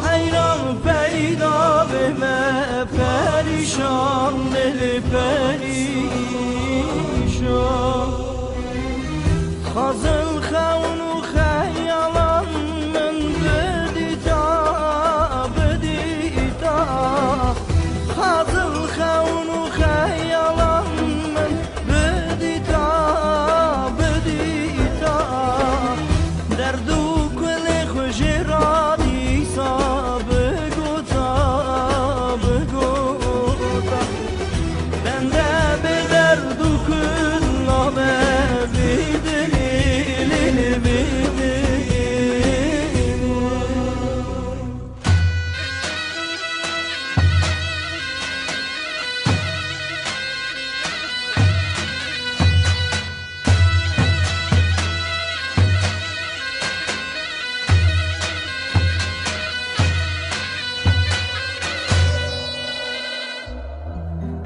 حیران پیدا به پریشان دل پریشان خازن خون و خیالان من بدیتا خازن خون و خیالان من بدیتا دردو کل خوشی را دیسا بگوتا بنده به دردو کل نامه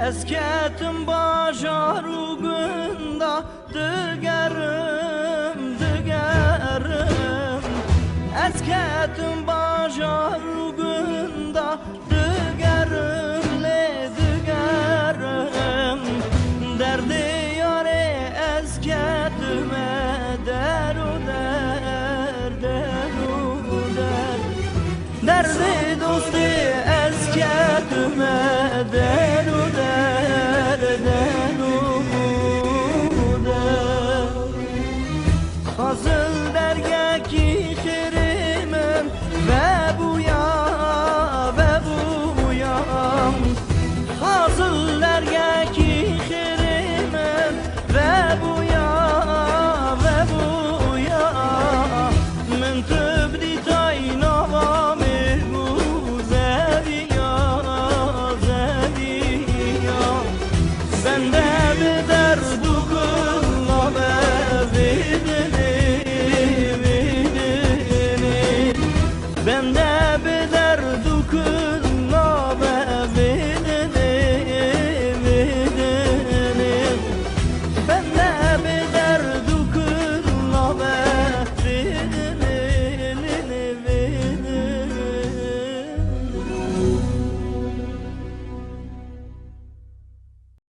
Eskettim başarı günde digerim Eskettim başarı günde digerim Derdi yare esketime deru Derdi dosti esketime deru